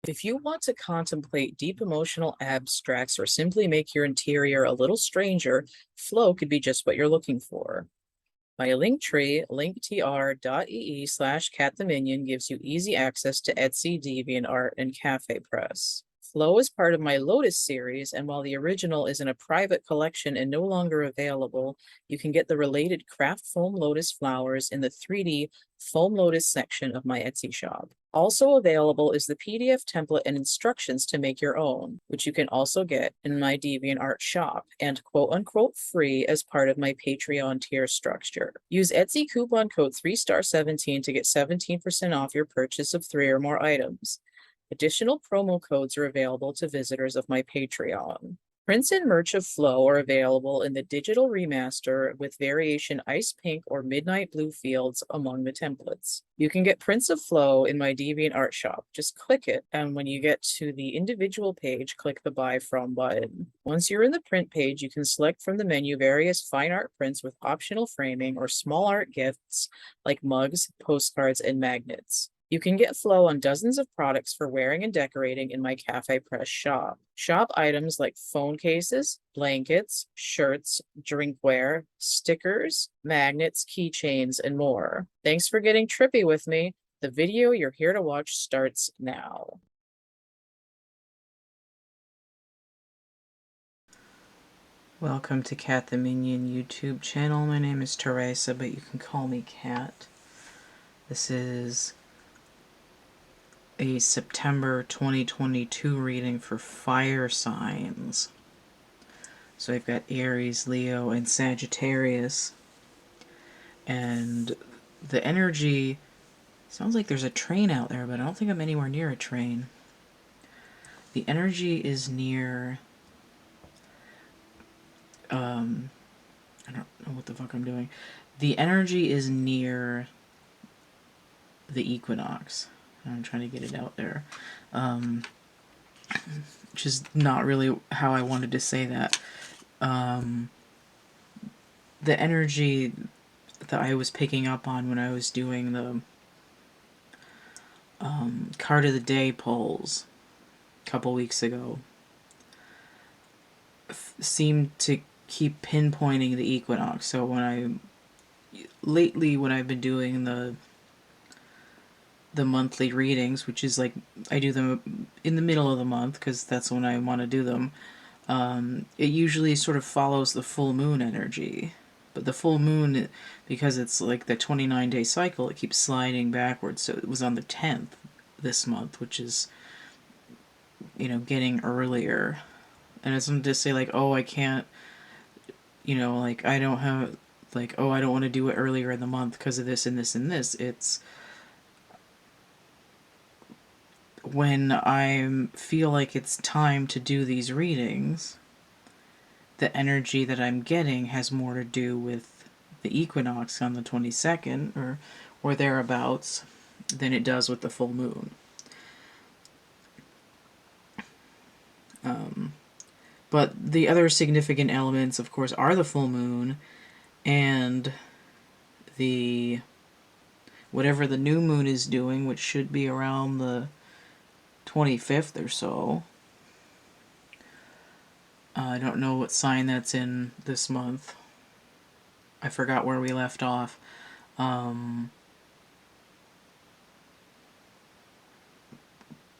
If you want to contemplate deep emotional abstracts or simply make your interior a little stranger, flow could be just what you're looking for. My Linktree, linktr.ee/CATtheMinion, gives you easy access to Etsy, DeviantArt, and Cafe Press. Flow is part of my Lotus series, and while the original is in a private collection and no longer available, you can get the related craft foam lotus flowers in the 3D foam lotus section of my Etsy shop. Also available is the PDF template and instructions to make your own, which you can also get in my DeviantArt shop and quote-unquote free as part of my Patreon tier structure. Use Etsy coupon code 3star17 to get 17% off your purchase of 3 or more items. Additional promo codes are available to visitors of my Patreon. Prints and merch of Flow are available in the digital remaster with variation ice pink or midnight blue fields among the templates. You can get prints of Flow in my DeviantArt shop. Just click it, and when you get to the individual page, click the Buy From button. Once you're in the print page, you can select from the menu various fine art prints with optional framing or small art gifts like mugs, postcards, and magnets. You can get Flow on dozens of products for wearing and decorating in my Cafe Press shop. Shop items like phone cases, blankets, shirts, drinkware, stickers, magnets, keychains, and more. Thanks for getting trippy with me. The video you're here to watch starts now. Welcome to CATtheMinion YouTube channel. My name is Teresa, but you can call me Cat. This is a September 2022 reading for fire signs. So I've got Aries, Leo, and Sagittarius. And the energy sounds like there's a train out there, but I don't think I'm anywhere near a train. The energy is near I don't know what the fuck I'm doing. The energy is near the equinox. I'm trying to get it out there. Which is not really how I wanted to say that. The energy that I was picking up on when I was doing the card of the day polls a couple weeks ago seemed to keep pinpointing the equinox. So when I've been doing the monthly readings, which is like I do them in the middle of the month because that's when I want to do them, it usually sort of follows the full moon energy. But the full moon, because it's like the 29-day cycle, it keeps sliding backwards. So it was on the 10th this month, which is, getting earlier. And it's not to say like, oh, I can't, like I don't have, like, oh, I don't want to do it earlier in the month because of this and this and this. It's when I feel like it's time to do these readings, the energy that I'm getting has more to do with the equinox on the 22nd or thereabouts than it does with the full moon. But the other significant elements, of course, are the full moon and the whatever the new moon is doing, which should be around the 25th or so. I don't know what sign that's in this month. I forgot where we left off.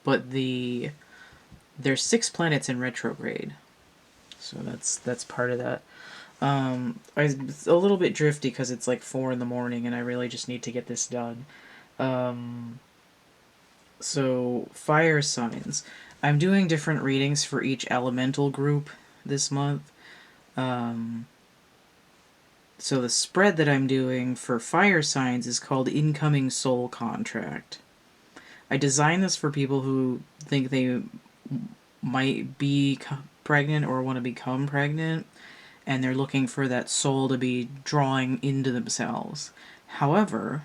But there's 6 planets in retrograde. So that's part of that. I'm a little bit drifty because it's like 4 in the morning and I really just need to get this done. So, fire signs. I'm doing different readings for each elemental group this month. So the spread that I'm doing for fire signs is called Incoming Soul Contract. I designed this for people who think they might be pregnant or want to become pregnant, and they're looking for that soul to be drawing into themselves. However,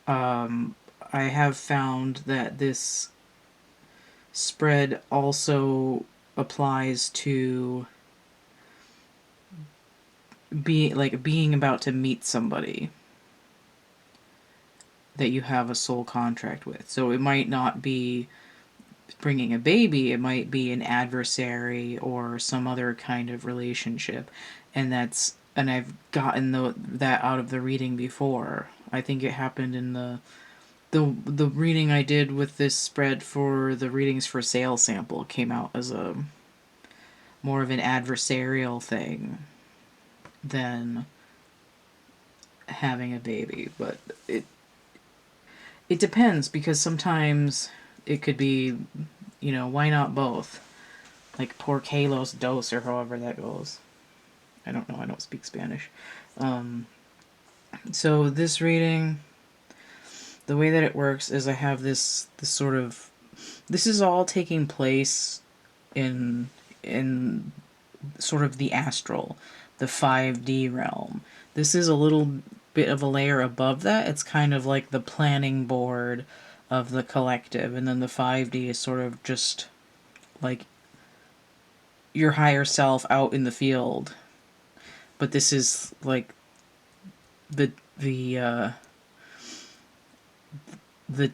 I have found that this spread also applies to being about to meet somebody. that you have a soul contract with. So it might not be bringing a baby, it might be an adversary or some other kind of relationship. And I've gotten that out of the reading before. I think it happened in the reading I did with this spread for the readings for sale sample. Came out as a more of an adversarial thing than having a baby. But it depends, because sometimes it could be, why not both? Like por kilos dos, or however that goes. I don't know, I don't speak Spanish. So this reading, the way that it works is I have this sort of, this is all taking place in sort of the astral, the 5D realm. This is a little bit of a layer above that. It's kind of like the planning board of the collective, and then the 5D is sort of just like your higher self out in the field. But this is like the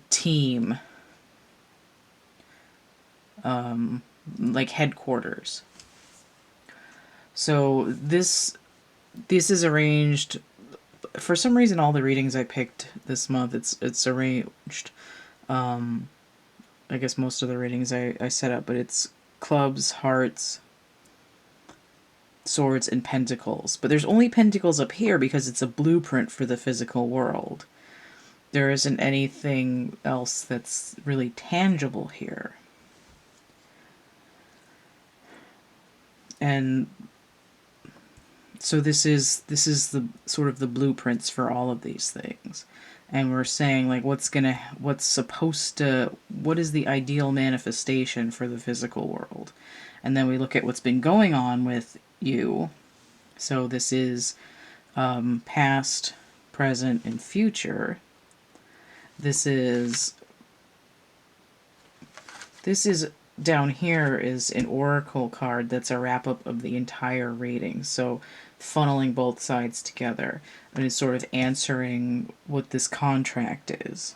team, like headquarters. So this is arranged. For some reason, all the readings I picked this month, it's arranged. I guess most of the readings I set up, but it's clubs, hearts, swords, and pentacles. But there's only pentacles up here because it's a blueprint for the physical world. There isn't anything else that's really tangible here. And so this is the sort of the blueprints for all of these things. And we're saying, like, what is the ideal manifestation for the physical world? And then we look at what's been going on with you. So this is past, present, and future. This is down here is an oracle card that's a wrap-up of the entire reading. So funneling both sides together, and it's sort of answering what this contract is.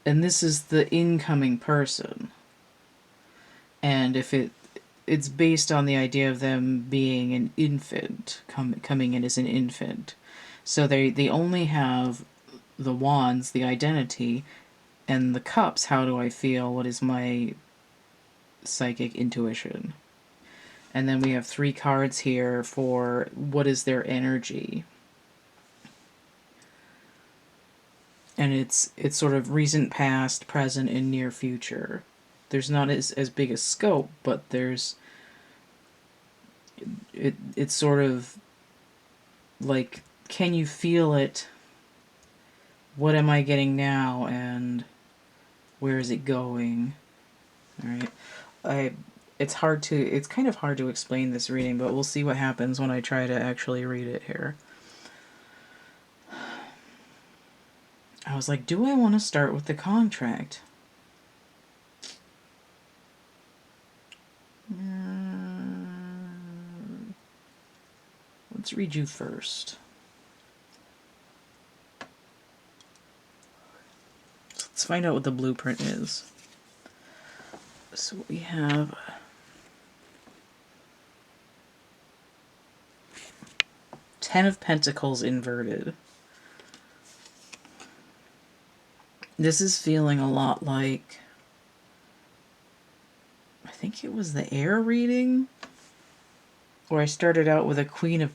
And this is the incoming person. And if it's based on the idea of them being an infant, coming in as an infant. So they only have the wands, the identity, and the cups, how do I feel, what is my psychic intuition. And then we have 3 cards here for what is their energy. And it's sort of recent past, present, and near future. There's not as big a scope, but it's sort of like, can you feel it? What am I getting now, and where is it going? All right. It's kind of hard to explain this reading, but we'll see what happens when I try to actually read it here. I was like, do I want to start with the contract? Let's read you first. Let's find out what the blueprint is. So we have Ten of Pentacles inverted. This is feeling a lot like, I think it was the air reading, where I started out with a Queen of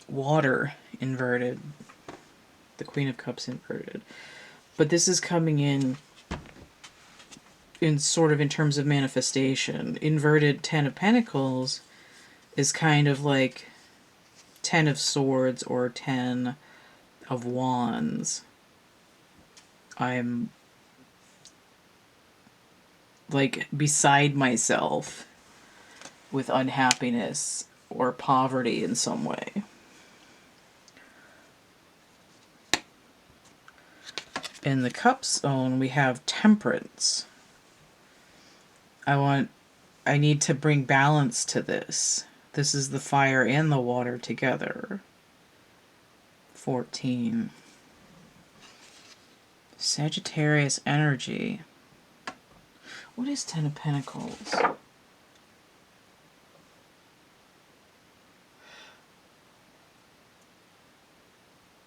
Water inverted, the Queen of Cups inverted. But this is coming in sort of in terms of manifestation. Inverted Ten of Pentacles is kind of like 10 of Swords or 10 of Wands. I'm like beside myself with unhappiness or poverty in some way. In the Cups zone, we have Temperance. I need to bring balance to this. This is the fire and the water together. 14. Sagittarius energy. What is 10 of Pentacles?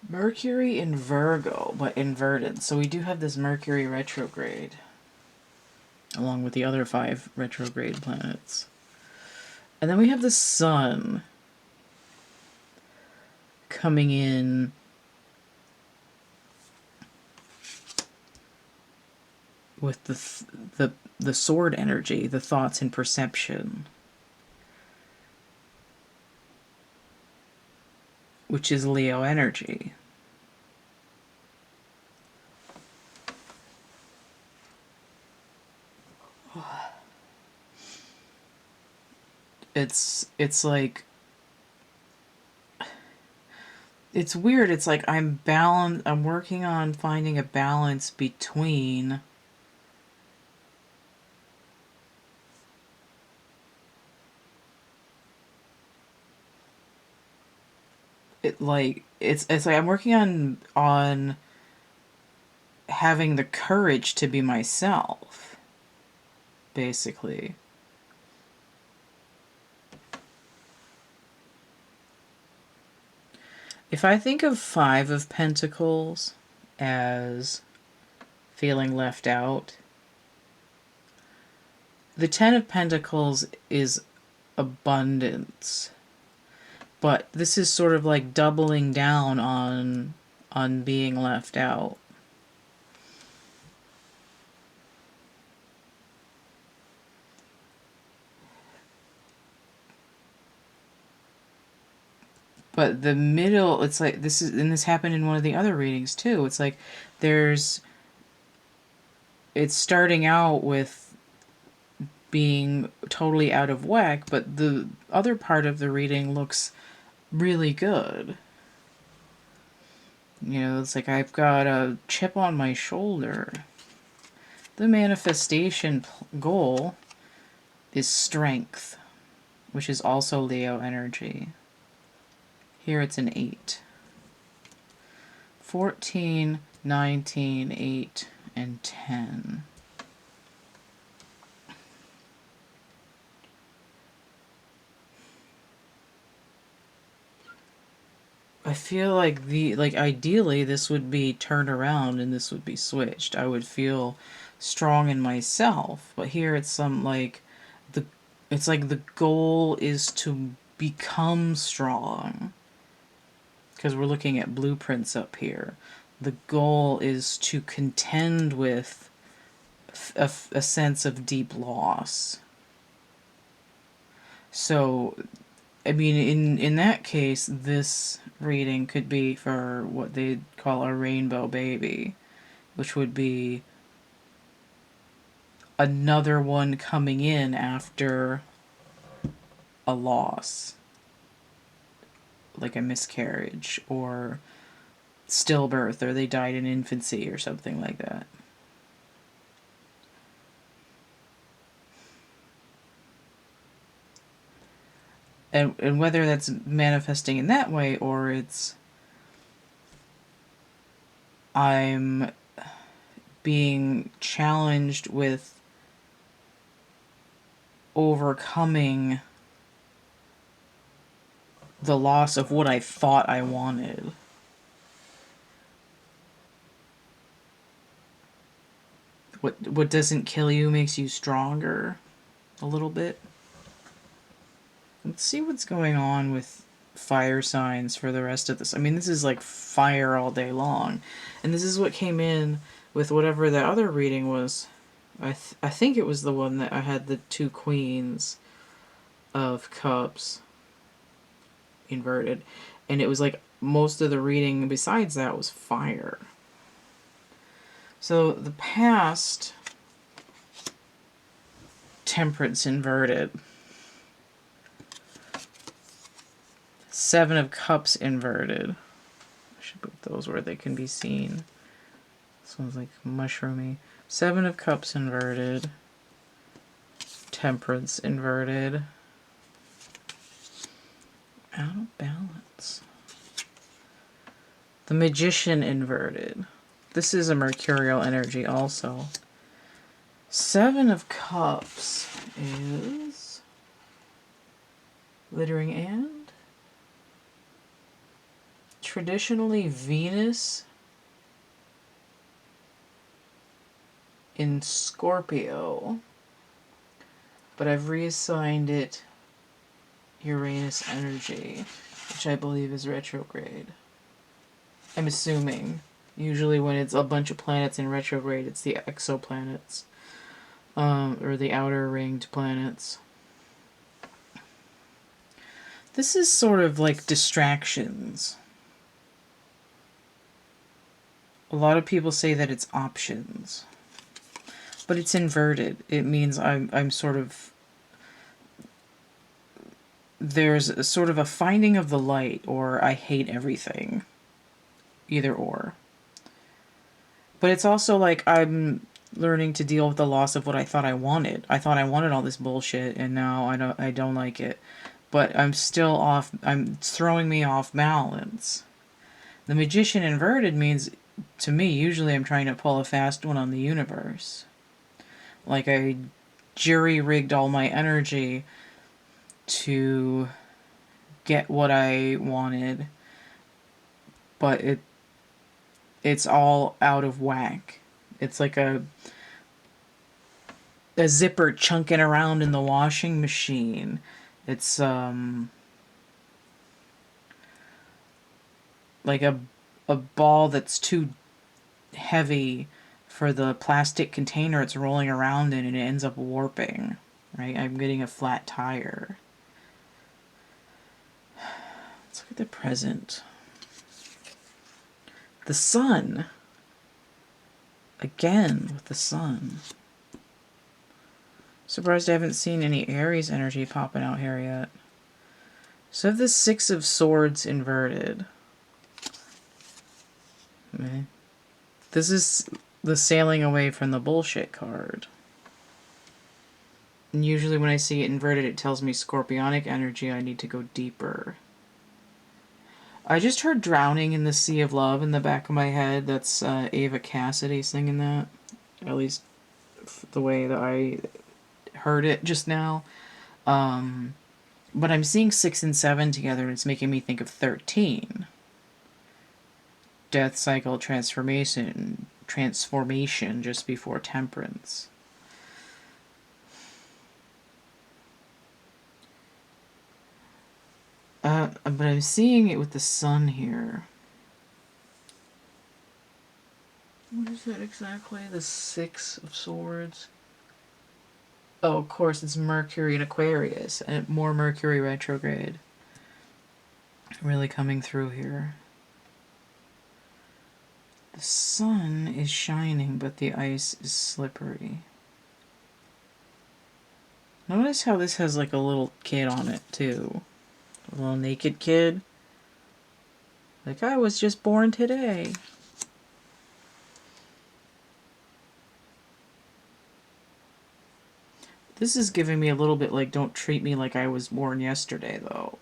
Mercury in Virgo, but inverted. So we do have this Mercury retrograde, along with the other 5 retrograde planets. And then we have the Sun coming in with the sword energy, the thoughts and perception, which is Leo energy. It's like, it's weird. It's like I'm working on finding a balance between it's like I'm working on having the courage to be myself, basically. If I think of 5 of Pentacles as feeling left out, the 10 of Pentacles is abundance. But this is sort of like doubling down on being left out. But the middle, it's like this is, and this happened in one of the other readings too. It's like it's starting out with being totally out of whack, but the other part of the reading looks really good. You know, it's like I've got a chip on my shoulder. The manifestation goal is strength, which is also Leo energy. Here it's an 8. 14, 19, 8, and 10. I feel like ideally this would be turned around and this would be switched. I would feel strong in myself, but here it's it's like the goal is to become strong. Because we're looking at blueprints up here. The goal is to contend with a sense of deep loss. So, I mean, in that case, this reading could be for what they call a rainbow baby, which would be another one coming in after a loss, like a miscarriage or stillbirth, or they died in infancy or something like that. And whether that's manifesting in that way or it's I'm being challenged with overcoming the loss of what I thought I wanted. What doesn't kill you makes you stronger a little bit. Let's see what's going on with fire signs for the rest of this. I mean, this is like fire all day long. And this is what came in with whatever the other reading was. I think it was the one that I had the 2 queens of cups inverted. And it was like most of the reading besides that was fire. So the past, Temperance inverted. 7 of Cups inverted. I should put those where they can be seen. This one's like mushroomy. 7 of Cups inverted. Temperance inverted. Out of balance. The Magician inverted. This is a mercurial energy also. Seven of Cups is glittering and traditionally Venus in Scorpio, but I've reassigned it Uranus energy, which I believe is retrograde. I'm assuming. Usually when it's a bunch of planets in retrograde, it's the exoplanets, or the outer ringed planets. This is sort of like distractions. A lot of people say that it's options, but it's inverted. It means I'm sort of, there's a sort of a finding of the light, or I hate everything. Either or. But it's also like I'm learning to deal with the loss of what I thought I wanted. I thought I wanted all this bullshit, and now I don't like it. But I'm still off. It's throwing me off balance. The Magician inverted means, to me, usually I'm trying to pull a fast one on the universe. Like I jury-rigged all my energy to get what I wanted, but it's all out of whack. It's like a zipper chunking around in the washing machine. It's like a ball that's too heavy for the plastic container it's rolling around in, and it ends up warping. Right? I'm getting a flat tire. Let's look at the present. The sun. Again with the sun. Surprised I haven't seen any Aries energy popping out here yet. So I have the Six of Swords inverted. Okay. This is the sailing away from the bullshit card. And usually when I see it inverted, it tells me scorpionic energy, I need to go deeper. I just heard Drowning in the Sea of Love in the back of my head. That's Ava Cassidy singing that. At least the way that I heard it just now. But I'm seeing 6 and 7 together, and it's making me think of 13. Death cycle transformation just before temperance. But I'm seeing it with the sun here. What is that exactly? The Six of Swords? Oh, of course, it's Mercury in Aquarius, and more Mercury retrograde. Really coming through here. The sun is shining, but the ice is slippery. Notice how this has like a little kid on it, too. A little naked kid. Like, I was just born today. This is giving me a little bit like, don't treat me like I was born yesterday, though.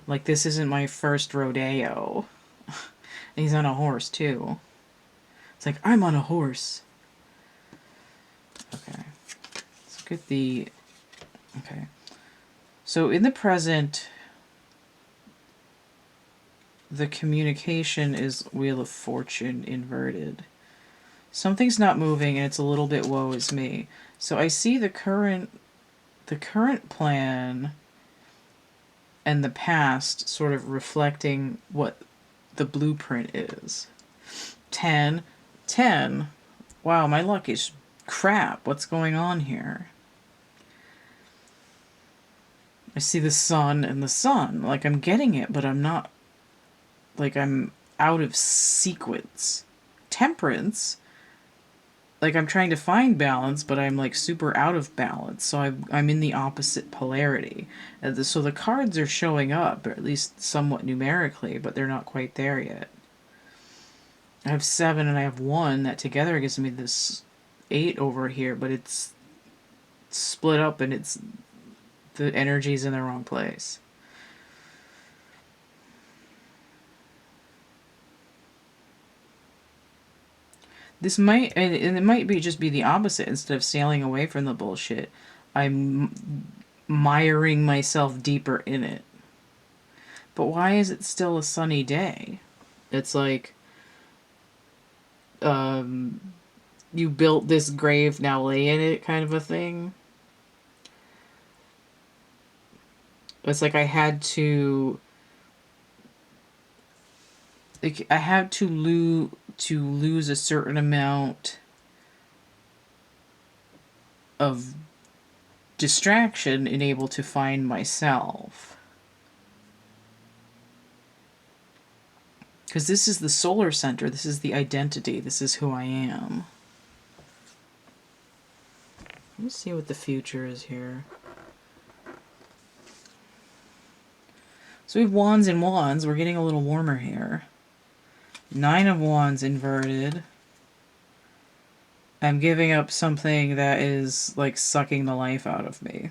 Like, this isn't my first rodeo. And he's on a horse, too. It's like, I'm on a horse. Okay. Let's look at the... Okay. So, in the present, the communication is Wheel of Fortune inverted. Something's not moving, and it's a little bit woe is me. So I see the current plan and the past sort of reflecting what the blueprint is. 10. Wow, my luck is crap. What's going on here? I see the sun and the sun. Like, I'm getting it, but I'm not... Like, I'm out of sequence. Temperance... Like, I'm trying to find balance, but I'm, like, super out of balance. So I'm in the opposite polarity. So the cards are showing up, or at least somewhat numerically, but they're not quite there yet. I have 7 and I have 1. That together gives me this 8 over here, but it's split up and the energy's in the wrong place. This might, and it might be just be the opposite. Instead of sailing away from the bullshit, I'm miring myself deeper in it. But why is it still a sunny day? It's like, you built this grave, now lay in it, kind of a thing. It's like I had to lose a certain amount of distraction and able to find myself. Because this is the solar center, this is the identity, this is who I am. Let's see what the future is here. So we have wands and wands. We're getting a little warmer here. 9 of Wands inverted. I'm giving up something that is like sucking the life out of me.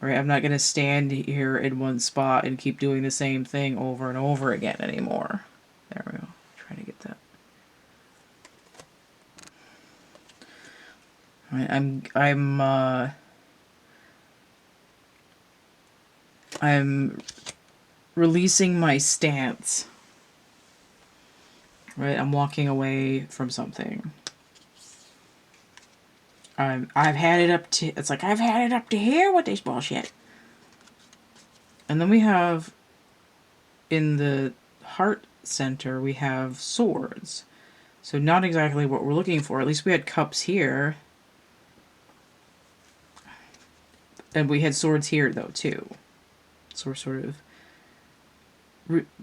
Right? I'm not going to stand here in one spot and keep doing the same thing over and over again anymore. There we go. Try to get that. Right, I'm releasing my stance. Right? I'm walking away from something. I've had it up to, it's like, I've had it up to here with this bullshit. And then we have, in the heart center, we have swords. So not exactly what we're looking for. At least we had cups here. And we had swords here, though, too. So we're sort of,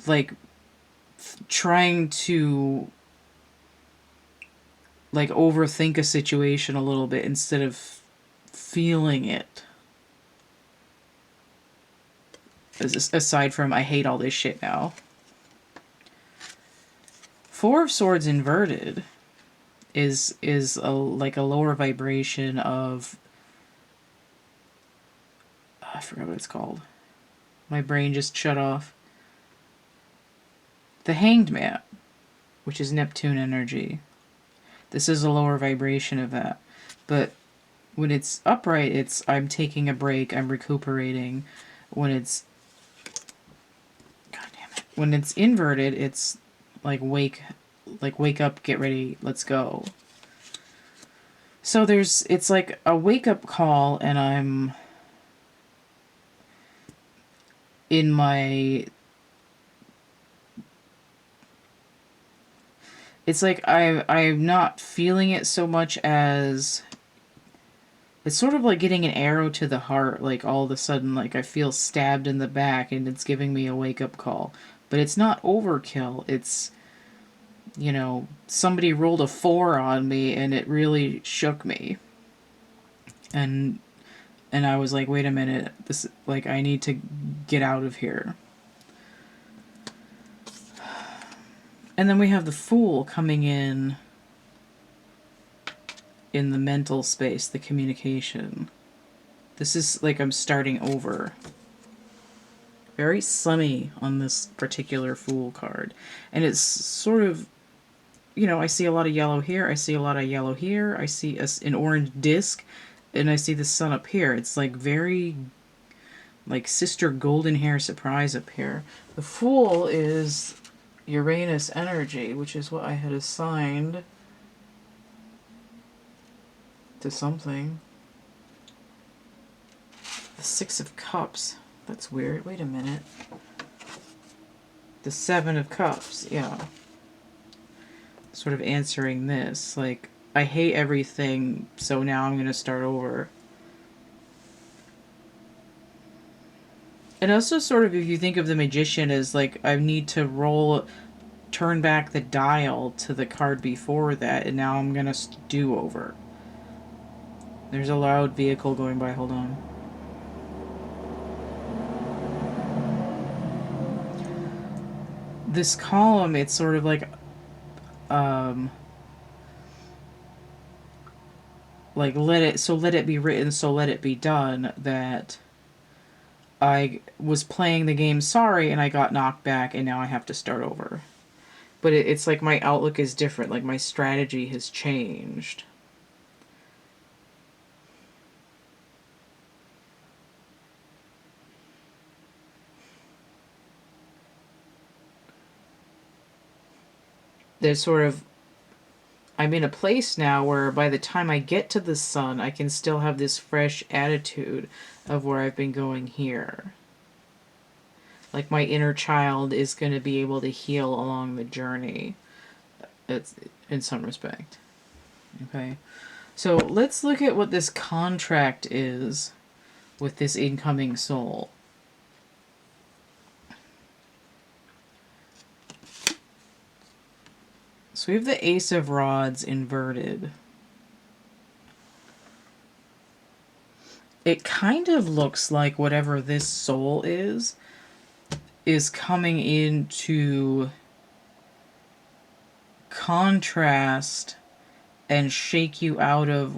like, trying to, like, overthink a situation a little bit instead of feeling it. Aside from, I hate all this shit now. 4 of Swords inverted is like a lower vibration of, I forgot what it's called. My brain just shut off. The Hanged Man, which is Neptune energy. This is a lower vibration of that. But when it's upright, it's I'm taking a break, I'm recuperating. When it's, God damn it. When it's inverted, it's like wake up, get ready, let's go. So it's like a wake up call, and I'm in my, it's like I'm not feeling it so much as, it's sort of like getting an arrow to the heart, like all of a sudden, like I feel stabbed in the back and it's giving me a wake up call. But it's not overkill, it's, you know, somebody rolled a 4 on me and it really shook me. And I was like, wait a minute, this, like, I need to get out of here. And then we have the Fool coming in the mental space, the communication. This is like I'm starting over. Very sunny on this particular Fool card. And it's sort of, you know, I see a lot of yellow here, I see a lot of yellow here, I see an orange disc, and I see the sun up here. It's like very, like, Sister Golden Hair surprise up here. The Fool is Uranus energy, which is what I had assigned to something. The 6 of Cups. That's weird. Wait a minute. The 7 of Cups. Yeah. Sort of answering this. Like, I hate everything, so now I'm going to start over. And also sort of, if you think of the Magician as, like, I need to turn back the dial to the card before that, and now I'm going to do over. There's a loud vehicle going by. Hold on. This column, it's sort of like let it be written, so let it be done, that I was playing the game sorry and I got knocked back and now I have to start over. But it's like my outlook is different. Like my strategy has changed. There's sort of, I'm in a place now where by the time I get to the sun, I can still have this fresh attitude of where I've been going here. Like my inner child is going to be able to heal along the journey. It's in some respect. Okay. So let's look at what this contract is with this incoming soul. So we have the Ace of Rods inverted. It kind of looks like whatever this soul is coming in to contrast and shake you out of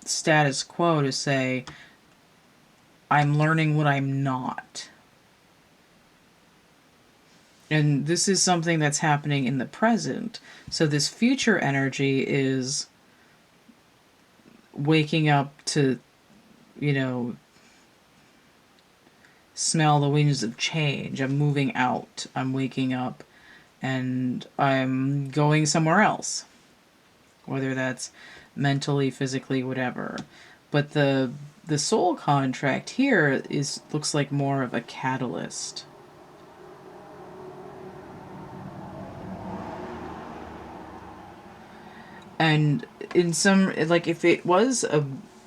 status quo to say, I'm learning what I'm not. And this is something that's happening in the present. So this future energy is waking up to, you know, smell the winds of change. I'm moving out. I'm waking up and I'm going somewhere else. Whether that's mentally, physically, whatever. But the soul contract here looks like more of a catalyst. And in some, like if it was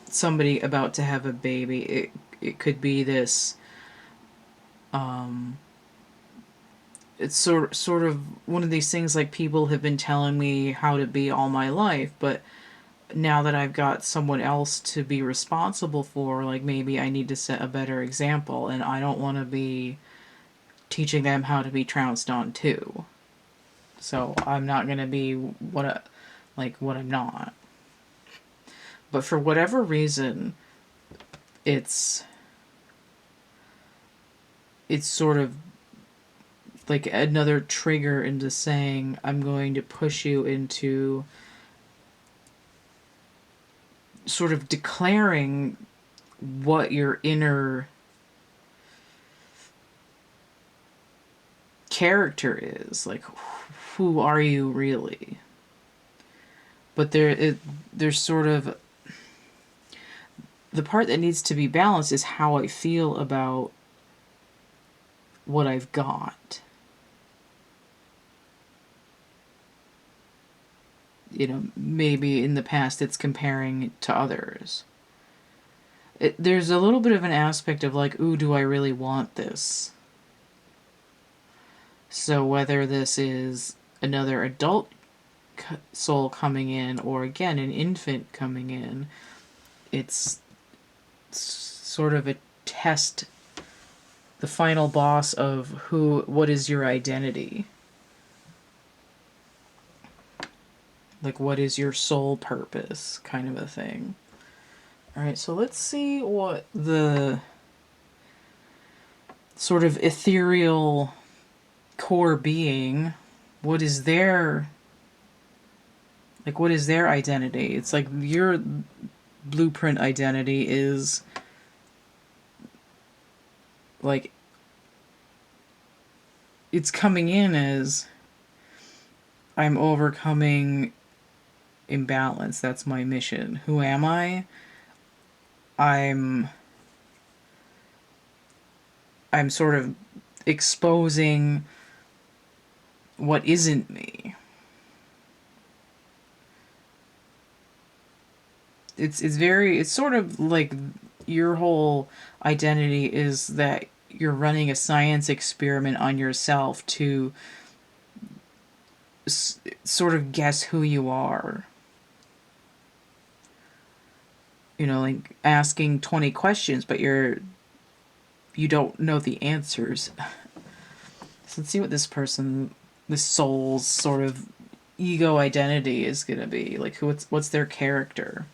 somebody about to have a baby, it could be this it's sort of one of these things like people have been telling me how to be all my life, but now that I've got someone else to be responsible for, like maybe I need to set a better example, and I don't want to be teaching them how to be trounced on too. So I'm not going to be what I'm not. But for whatever reason, it's sort of like another trigger into saying, I'm going to push you into sort of declaring what your inner character is. Like, who are you really? But there's sort of, the part that needs to be balanced is how I feel about what I've got. You know, maybe in the past it's comparing to others. There's a little bit of an aspect of like, ooh, do I really want this? So whether this is another adult soul coming in or again an infant coming in, it's sort of a test, the final boss of what is your identity? Like, what is your soul purpose, kind of a thing. All right, so let's see what the sort of ethereal core being, what is their identity? It's like your blueprint identity is like, it's coming in as, I'm overcoming imbalance. That's my mission. Who am I? I'm sort of exposing what isn't me. It's sort of like your whole identity is that you're running a science experiment on yourself to sort of guess who you are. You know, like asking 20 questions, but you don't know the answers. So let's see what this soul's sort of ego identity is going to be. Like, what's their character?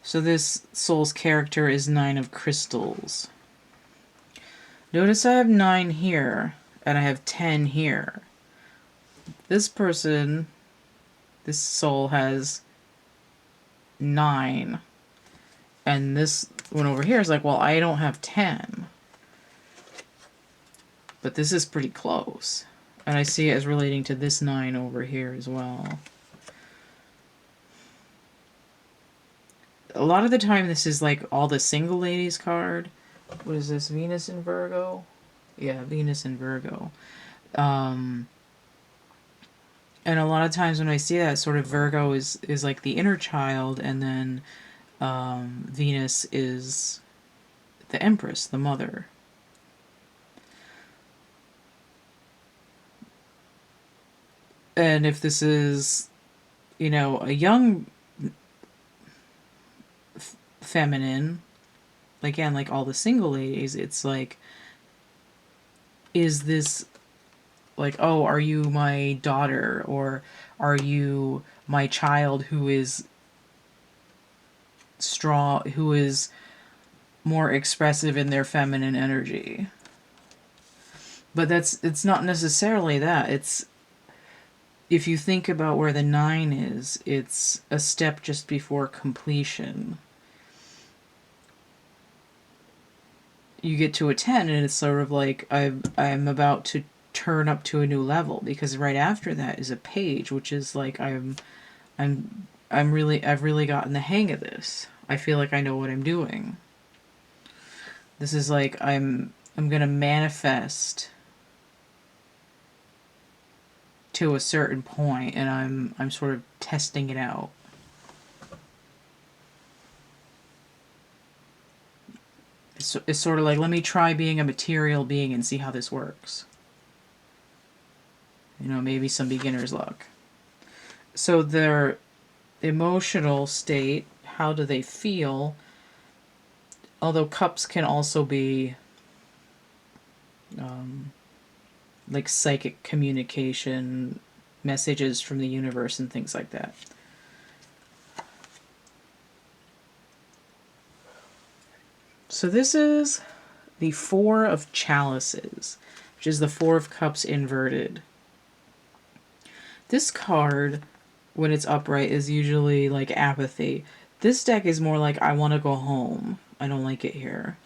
So this soul's character is 9 of crystals. Notice I have 9 here. and I have 10 here. This person, this soul has 9. And this one over here is like, well, I don't have 10. But this is pretty close. And I see it as relating to this 9 over here as well. A lot of the time this is like all the single ladies card. What is this? Venus in Virgo? Yeah, Venus in Virgo. And a lot of times when I see that, sort of Virgo is like the inner child, and then Venus is the Empress, the mother. And if this is, you know, a young feminine, again, like all the single ladies, it's like, is this like, oh, are you my daughter, or are you my child who is strong, who is more expressive in their feminine energy? But it's not necessarily that. It's, if you think about where the 9 is, it's a step just before completion. You get to a 10 and it's sort of like, I'm about to turn up to a new level, because right after that is a page, which is like, I've really gotten the hang of this. I feel like I know what I'm doing. This is like, I'm gonna manifest to a certain point, and I'm sort of testing it out. It's sort of like, let me try being a material being and see how this works. You know, maybe some beginner's luck. So their emotional state, how do they feel? Although cups can also be like psychic communication, messages from the universe and things like that. So this is the 4 of Chalices, which is the 4 of Cups inverted. This card, when it's upright, is usually like apathy. This deck is more like, I want to go home. I don't like it here.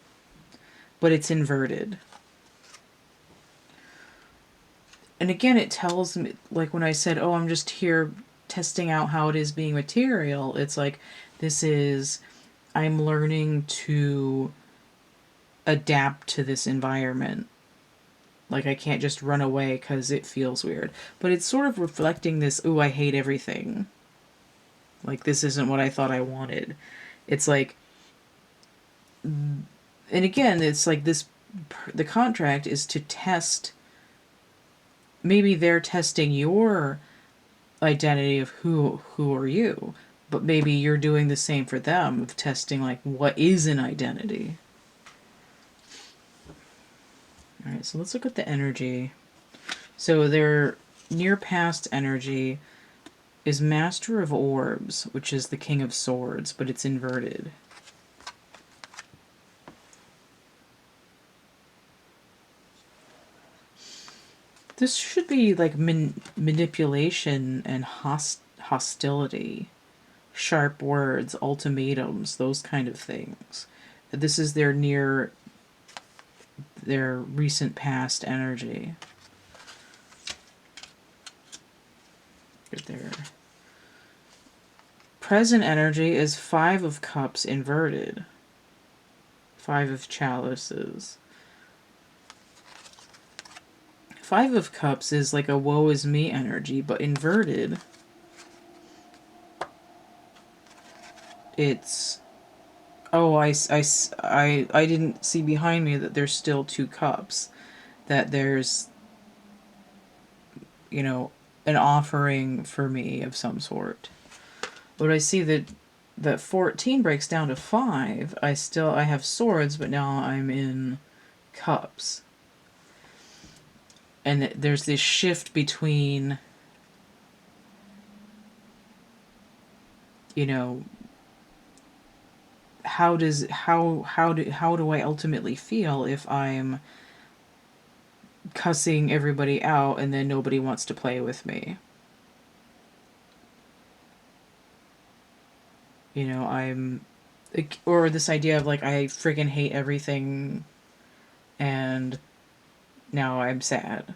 But it's inverted. And again, it tells me, like when I said, oh, I'm just here testing out how it is being material, it's like, this is, I'm learning to adapt to this environment. Like, I can't just run away because it feels weird. But it's sort of reflecting this, ooh, I hate everything. Like, this isn't what I thought I wanted. It's like, and again, it's like this, the contract is to test, maybe they're testing your identity of who are you, but maybe you're doing the same for them, of testing like, what is an identity. All right, so let's look at the energy. So their near past energy is Master of Orbs, which is the King of Swords, but it's inverted. This should be like manipulation and hostility, sharp words, ultimatums, those kind of things. This is their recent past energy. Their present energy is 5 of Cups inverted. 5 of Chalices. 5 of Cups is like a woe is me energy, but inverted, it's, oh, I didn't see behind me that there's still 2 cups. That there's, you know, an offering for me of some sort. But I see that 14 breaks down to 5. I have swords, but now I'm in cups. And there's this shift between, you know, how do I ultimately feel if I'm cussing everybody out and then nobody wants to play with me. You know, or this idea of like, I friggin' hate everything and now I'm sad.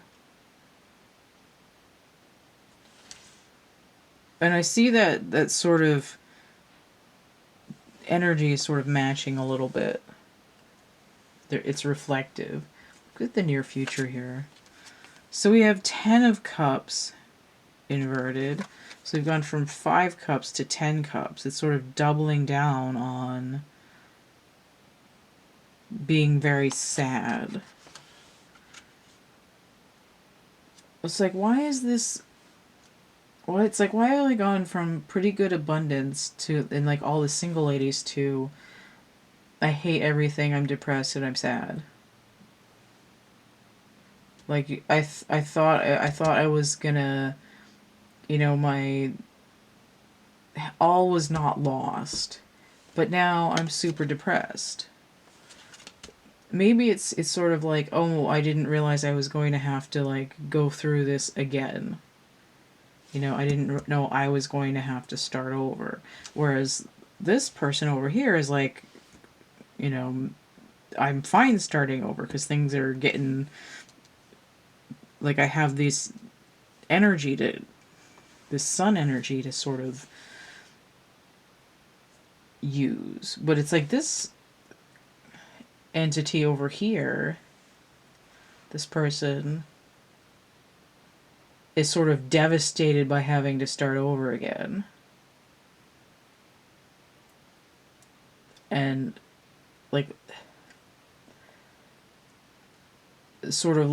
And I see that sort of energy is sort of matching a little bit. It's reflective. Look at the near future here. So we have 10 of Cups inverted. So we've gone from 5 cups to 10 cups. It's sort of doubling down on being very sad. It's like, why is this... Well, it's like, why have I gone from pretty good abundance to, and like all the single ladies, to I hate everything, I'm depressed, and I'm sad? Like, I thought I was gonna, you know, my all was not lost, but now I'm super depressed. Maybe it's sort of like, oh, I didn't realize I was going to have to like go through this again. You know, I didn't know I was going to have to start over. Whereas this person over here is like, you know, I'm fine starting over because things are getting, like, I have this energy to, this sun energy to sort of use. But it's like this entity over here, this person, is sort of devastated by having to start over again. And like sort of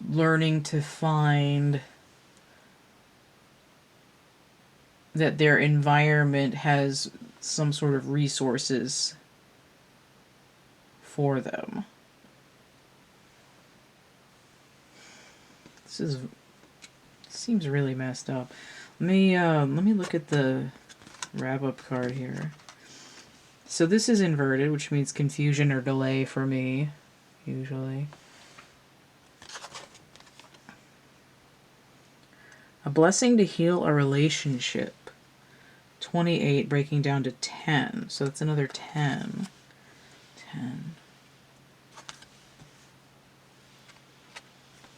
learning to find that their environment has some sort of resources for them. This seems really messed up. Let me look at the wrap-up card here. So this is inverted, which means confusion or delay for me, usually. A blessing to heal a relationship. 28 breaking down to 10. So that's another 10. 10.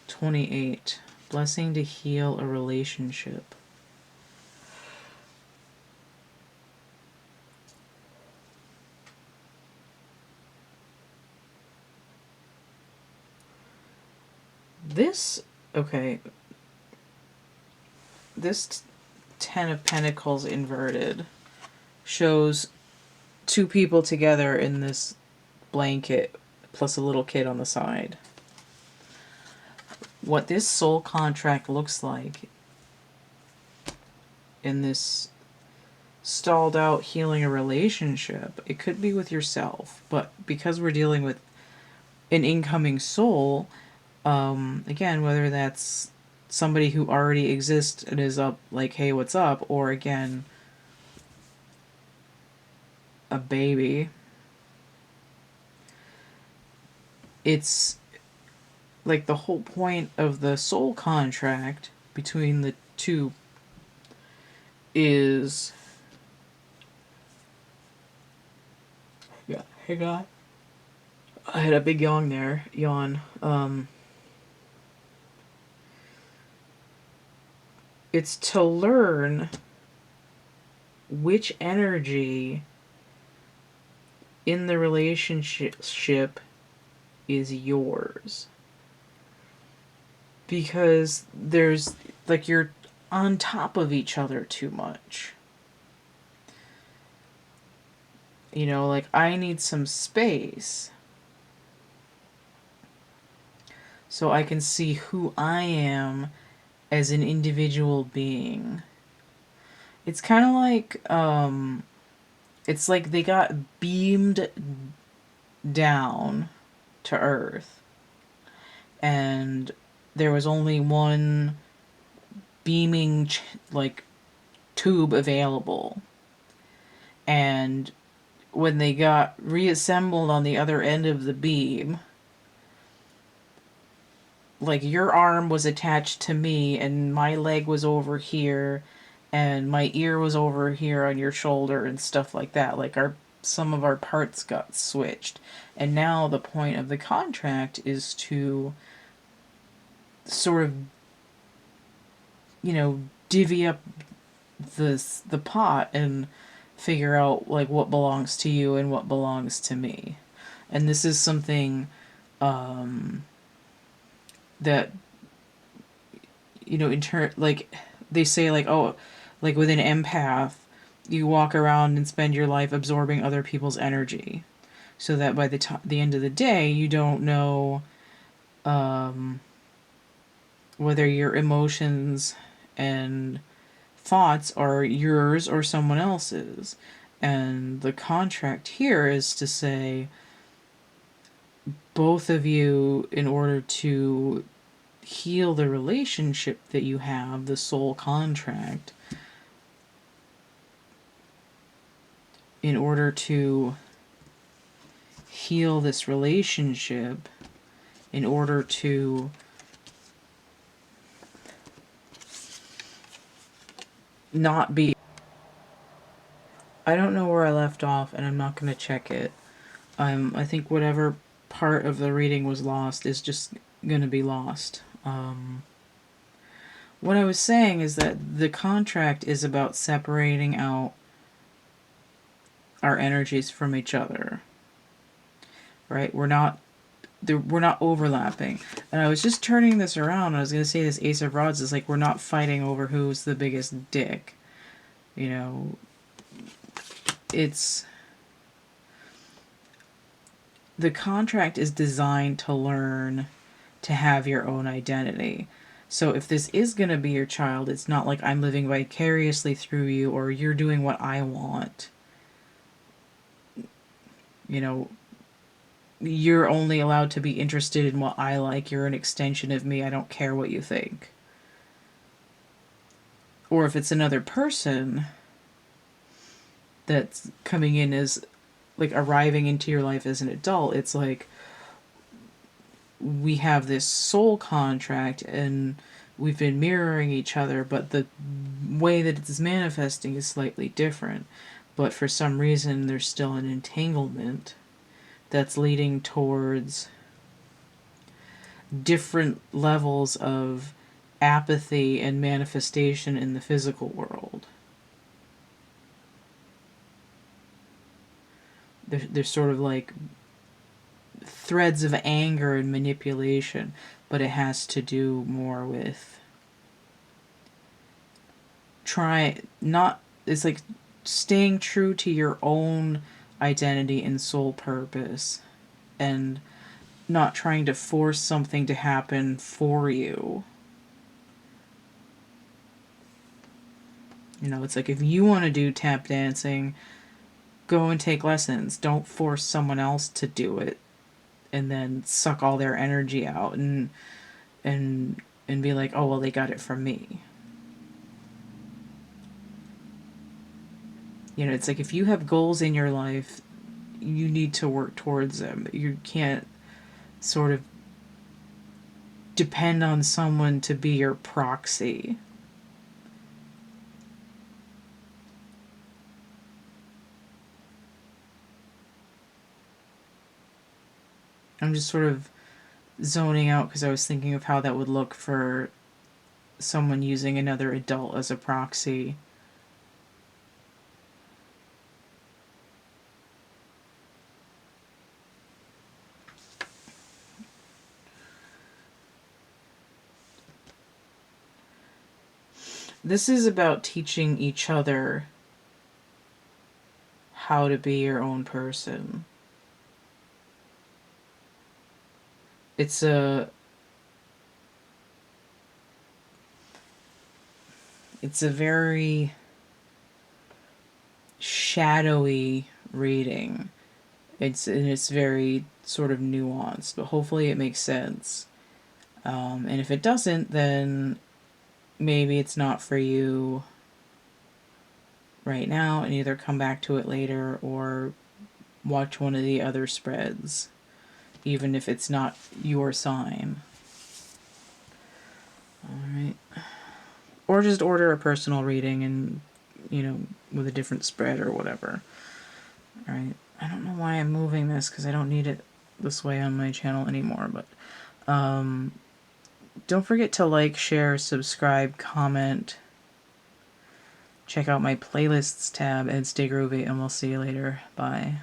28. Blessing to heal a relationship. Okay. This 10 of Pentacles inverted shows two people together in this blanket plus a little kid on the side. What this soul contract looks like in this stalled out healing a relationship, it could be with yourself, but because we're dealing with an incoming soul, again, whether that's somebody who already exists and is up like, hey, what's up, or again, a baby, it's like the whole point of the soul contract between the two is, yeah, hey God, I had a big yawn there. It's to learn which energy in the relationship is yours. Because there's, like, you're on top of each other too much. You know, like, I need some space so I can see who I am as an individual being. It's kind of like, it's like they got beamed down to Earth, and there was only one beaming, like, tube available. And when they got reassembled on the other end of the beam, like your arm was attached to me and my leg was over here and my ear was over here on your shoulder and stuff like that. Like some of our parts got switched. And now the point of the contract is to sort of, divvy up the pot and figure out like what belongs to you and what belongs to me. And this is something that like they say, like, oh, like with an empath, you walk around and spend your life absorbing other people's energy, so that by the end of the day, you don't know whether your emotions and thoughts are yours or someone else's. And the contract here is to say, both of you, in order to heal the relationship that you have, the soul contract, in order to heal this relationship, in order to not be... I don't know where I left off, and I'm not going to check it. I think whatever part of the reading was lost is just going to be lost. What I was saying is that the contract is about separating out our energies from each other. Right? We're not overlapping. And I was just turning this around. I was going to say this Ace of Rods is like, we're not fighting over who's the biggest dick. It's... The contract is designed to learn to have your own identity. So if this is going to be your child, it's not like I'm living vicariously through you or you're doing what I want. You're only allowed to be interested in what I like. You're an extension of me. I don't care what you think. Or if it's another person that's coming in as, like, arriving into your life as an adult, it's like, we have this soul contract and we've been mirroring each other, but the way that it's manifesting is slightly different. But for some reason, there's still an entanglement that's leading towards different levels of apathy and manifestation in the physical world. There's sort of like threads of anger and manipulation, but it has to do more with it's like staying true to your own identity and soul purpose and not trying to force something to happen for you. It's like, if you want to do tap dancing, go and take lessons. Don't force someone else to do it and then suck all their energy out and be like, oh, well, they got it from me. It's like, if you have goals in your life, you need to work towards them. You can't sort of depend on someone to be your proxy. I'm just sort of zoning out because I was thinking of how that would look for someone using another adult as a proxy. This is about teaching each other how to be your own person. It's a very shadowy reading. It's very sort of nuanced, but hopefully it makes sense. And if it doesn't, then maybe it's not for you right now, and either come back to it later or watch one of the other spreads, even if it's not your sign. or just order a personal reading and, with a different spread or whatever. All right. I don't know why I'm moving this because I don't need it this way on my channel anymore, but don't forget to like, share, subscribe, comment. Check out my playlists tab and stay groovy, and we'll see you later. Bye.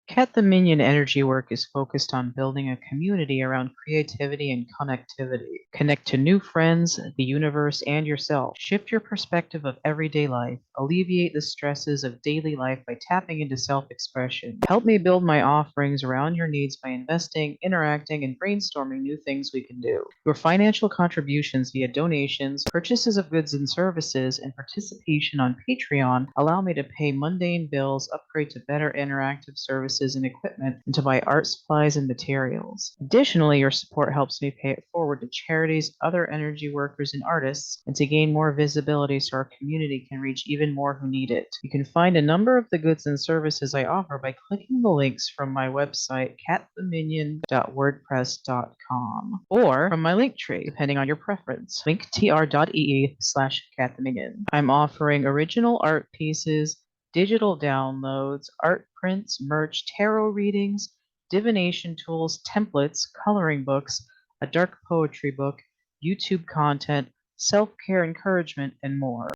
CATtheMinion energy work is focused on building a community around creativity and connectivity. Connect to new friends, the universe, and yourself. Shift your perspective of everyday life. Alleviate the stresses of daily life by tapping into self-expression. Help me build my offerings around your needs by investing, interacting, and brainstorming new things we can do. Your financial contributions via donations, purchases of goods and services, and participation on Patreon allow me to pay mundane bills, upgrade to better interactive services and equipment, and to buy art supplies and materials. Additionally, your support helps me pay it forward to charities, other energy workers, and artists, and to gain more visibility so our community can reach even more who need it. You can find a number of the goods and services I offer by clicking the links from my website, cattheminion.wordpress.com, or from my link tree, depending on your preference, linktr.ee/cattheMinion. I'm offering original art pieces, digital downloads, art prints, merch, tarot readings, divination tools, templates, coloring books, a dark poetry book, YouTube content, self-care encouragement, and more.